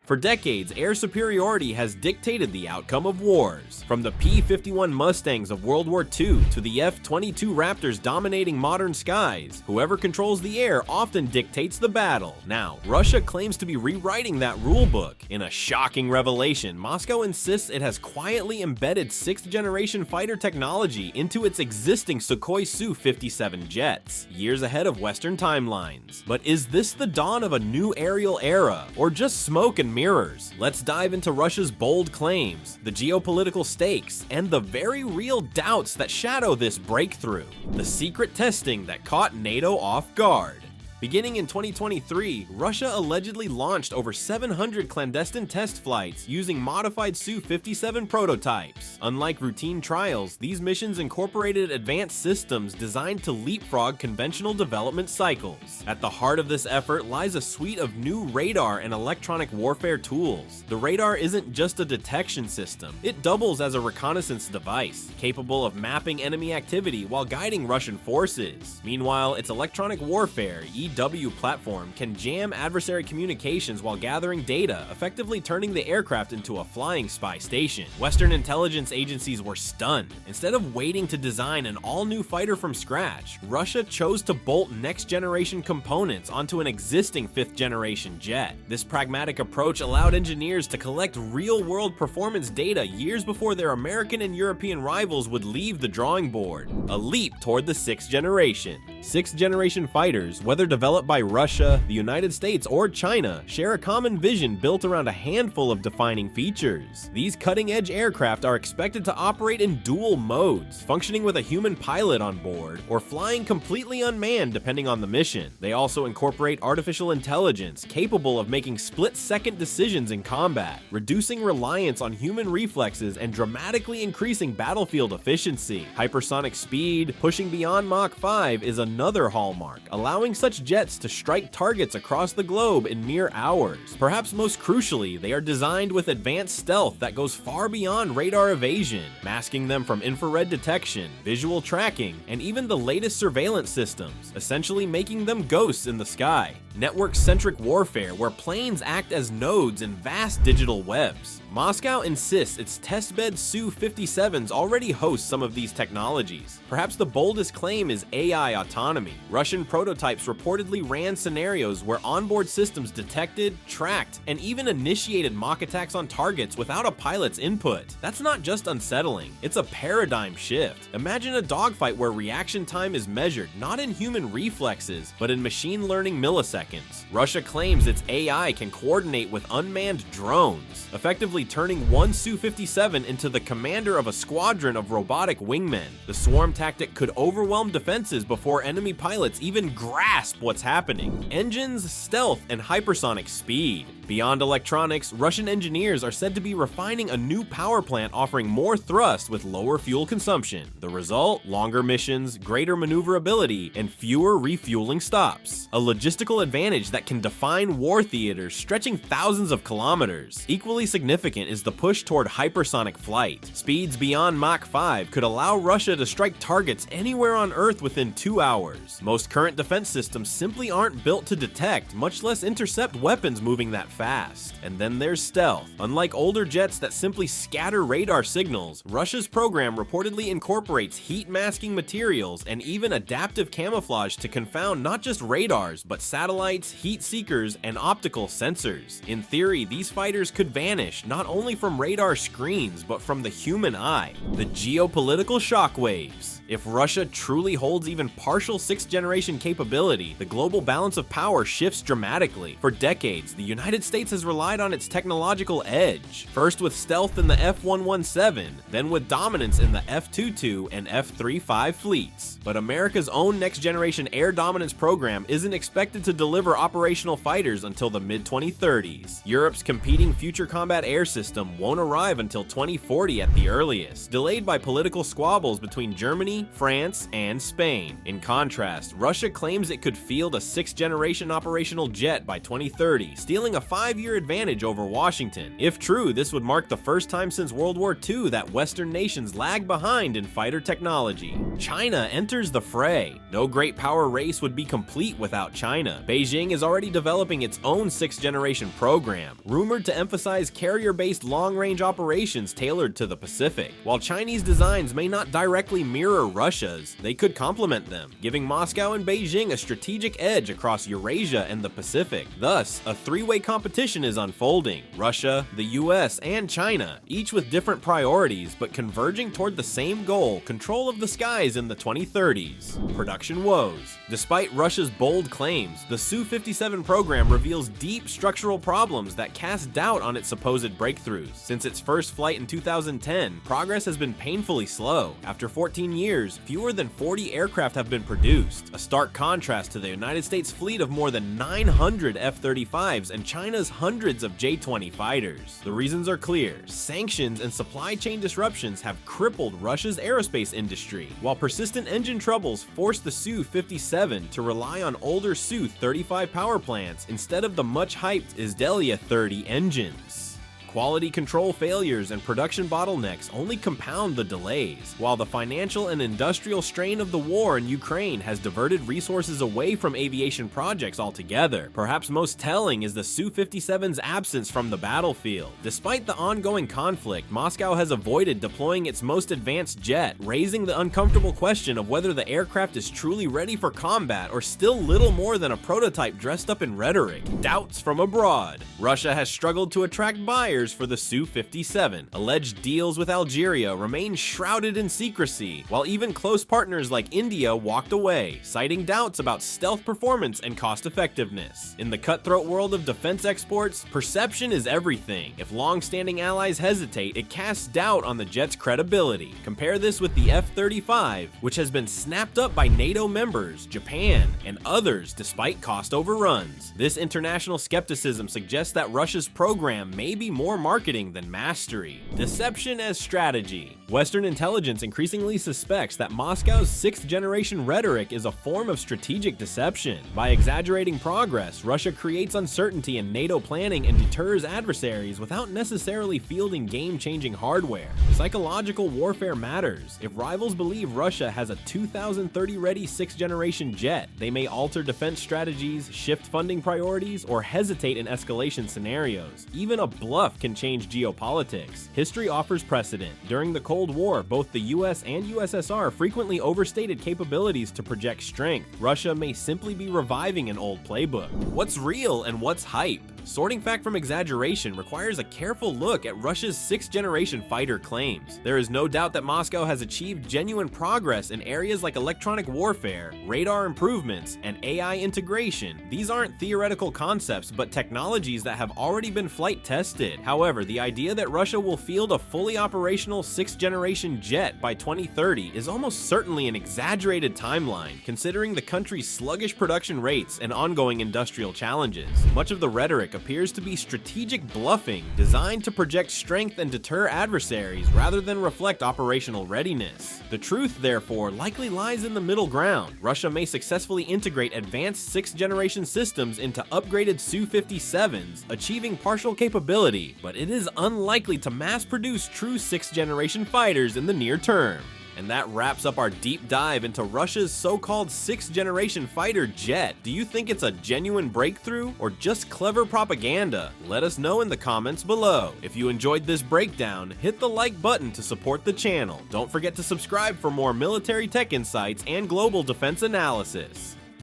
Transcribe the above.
For decades, air superiority has dictated the outcome of wars. From the P-51 Mustangs of World War II to the F-22 Raptors dominating modern skies, whoever controls the air often dictates the battle. Now, Russia claims to be rewriting that rulebook. In a shocking revelation, Moscow insists it has quietly embedded 6th-generation fighter technology into its existing Sukhoi Su-57 jets, years ahead of Western timelines. But is this the dawn of a new aerial era, or just smoke and mirrors? Let's dive into Russia's bold claims, the geopolitical stakes, and the very real doubts that shadow this breakthrough. The secret testing that caught NATO off guard. Beginning in 2023, Russia allegedly launched over 700 clandestine test flights using modified Su-57 prototypes. Unlike routine trials, these missions incorporated advanced systems designed to leapfrog conventional development cycles. At the heart of this effort lies a suite of new radar and electronic warfare tools. The radar isn't just a detection system, it doubles as a reconnaissance device, capable of mapping enemy activity while guiding Russian forces. Meanwhile, its electronic warfare EW platform can jam adversary communications while gathering data, effectively turning the aircraft into a flying spy station. Western intelligence agencies were stunned. Instead of waiting to design an all-new fighter from scratch, Russia chose to bolt next-generation components onto an existing 5th-generation jet. This pragmatic approach allowed engineers to collect real-world performance data years before their American and European rivals would leave the drawing board. A leap toward the 6th generation. 6th-generation fighters, whether developed by Russia, the United States, or China, share a common vision built around a handful of defining features. These cutting-edge aircraft are expected to operate in dual modes, functioning with a human pilot on board, or flying completely unmanned depending on the mission. They also incorporate artificial intelligence, capable of making split-second decisions in combat, reducing reliance on human reflexes and dramatically increasing battlefield efficiency. Hypersonic speed, pushing beyond Mach 5, is another hallmark, allowing such jets to strike targets across the globe in mere hours. Perhaps most crucially, they are designed with advanced stealth that goes far beyond radar evasion, masking them from infrared detection, visual tracking, and even the latest surveillance systems, essentially making them ghosts in the sky. Network-centric warfare where planes act as nodes in vast digital webs. Moscow insists its testbed Su-57s already host some of these technologies. Perhaps the boldest claim is AI autonomy. Russian prototypes reportedly ran scenarios where onboard systems detected, tracked, and even initiated mock attacks on targets without a pilot's input. That's not just unsettling, it's a paradigm shift. Imagine a dogfight where reaction time is measured not in human reflexes, but in machine learning milliseconds. Russia claims its AI can coordinate with unmanned drones, effectively turning one Su-57 into the commander of a squadron of robotic wingmen. The swarm tactic could overwhelm defenses before enemy pilots even grasp what's happening. Engines, stealth, and hypersonic speed. Beyond electronics, Russian engineers are said to be refining a new power plant offering more thrust with lower fuel consumption. The result? Longer missions, greater maneuverability, and fewer refueling stops. A logistical advantage that can define war theaters stretching thousands of kilometers. Equally significant is the push toward hypersonic flight. Speeds beyond Mach 5 could allow Russia to strike targets anywhere on Earth within 2 hours. Most current defense systems simply aren't built to detect, much less intercept weapons moving that fast. And then there's stealth. Unlike older jets that simply scatter radar signals, Russia's program reportedly incorporates heat-masking materials and even adaptive camouflage to confound not just radars, but satellites, heat seekers, and optical sensors. In theory, these fighters could vanish not only from radar screens, but from the human eye. The geopolitical shockwaves. If Russia truly holds even partial 6th-generation capability, the global balance of power shifts dramatically. For decades, the United States has relied on its technological edge, first with stealth in the F-117, then with dominance in the F-22 and F-35 fleets. But America's own next-generation air dominance program isn't expected to deliver operational fighters until the mid-2030s. Europe's competing future combat air system won't arrive until 2040 at the earliest, delayed by political squabbles between Germany Germany, France, and Spain. In contrast, Russia claims it could field a 6th-generation operational jet by 2030, stealing a 5-year advantage over Washington. If true, this would mark the first time since World War II that Western nations lag behind in fighter technology. China enters the fray. No great power race would be complete without China. Beijing is already developing its own 6th-generation program, rumored to emphasize carrier-based long-range operations tailored to the Pacific. While Chinese designs may not directly mirror Russia's, they could complement them, giving Moscow and Beijing a strategic edge across Eurasia and the Pacific. Thus, a three-way competition is unfolding: Russia, the US, and China, each with different priorities but converging toward the same goal: control of the skies in the 2030s. Production woes. Despite Russia's bold claims, the Su-57 program reveals deep structural problems that cast doubt on its supposed breakthroughs. Since its first flight in 2010, progress has been painfully slow. After 14 years, fewer than 40 aircraft have been produced, a stark contrast to the United States fleet of more than 900 F-35s and China's hundreds of J-20 fighters. The reasons are clear. Sanctions and supply chain disruptions have crippled Russia's aerospace industry, while persistent engine troubles forced the Su-57 to rely on older Su-35 power plants instead of the much-hyped Izdelia-30 engines. Quality control failures and production bottlenecks only compound the delays, while the financial and industrial strain of the war in Ukraine has diverted resources away from aviation projects altogether. Perhaps most telling is the Su-57's absence from the battlefield. Despite the ongoing conflict, Moscow has avoided deploying its most advanced jet, raising the uncomfortable question of whether the aircraft is truly ready for combat or still little more than a prototype dressed up in rhetoric. Doubts from abroad. Russia has struggled to attract buyers for the Su-57. Alleged deals with Algeria remain shrouded in secrecy, while even close partners like India walked away, citing doubts about stealth performance and cost-effectiveness. In the cutthroat world of defense exports, perception is everything. If long-standing allies hesitate, it casts doubt on the jet's credibility. Compare this with the F-35, which has been snapped up by NATO members, Japan, and others despite cost overruns. This international skepticism suggests that Russia's program may be more marketing than mastery. Deception as strategy. Western intelligence increasingly suspects that Moscow's 6th-generation rhetoric is a form of strategic deception. By exaggerating progress, Russia creates uncertainty in NATO planning and deters adversaries without necessarily fielding game-changing hardware. Psychological warfare matters. If rivals believe Russia has a 2030-ready 6th-generation jet, they may alter defense strategies, shift funding priorities, or hesitate in escalation scenarios. Even a bluff can change geopolitics. History offers precedent. During the Cold War, both the US and USSR frequently overstated capabilities to project strength. Russia may simply be reviving an old playbook. What's real and what's hype? Sorting fact from exaggeration requires a careful look at Russia's 6th-generation fighter claims. There is no doubt that Moscow has achieved genuine progress in areas like electronic warfare, radar improvements, and AI integration. These aren't theoretical concepts, but technologies that have already been flight tested. However, the idea that Russia will field a fully operational 6th-generation jet by 2030 is almost certainly an exaggerated timeline, considering the country's sluggish production rates and ongoing industrial challenges. Much of the rhetoric appears to be strategic bluffing, designed to project strength and deter adversaries rather than reflect operational readiness. The truth, therefore, likely lies in the middle ground. Russia may successfully integrate advanced 6th-generation systems into upgraded Su-57s, achieving partial capability, but it is unlikely to mass-produce true 6th-generation fighters in the near term. And that wraps up our deep dive into Russia's so-called 6th-generation fighter jet. Do you think it's a genuine breakthrough or just clever propaganda? Let us know in the comments below. If you enjoyed this breakdown, hit the like button to support the channel. Don't forget to subscribe for more military tech insights and global defense analysis.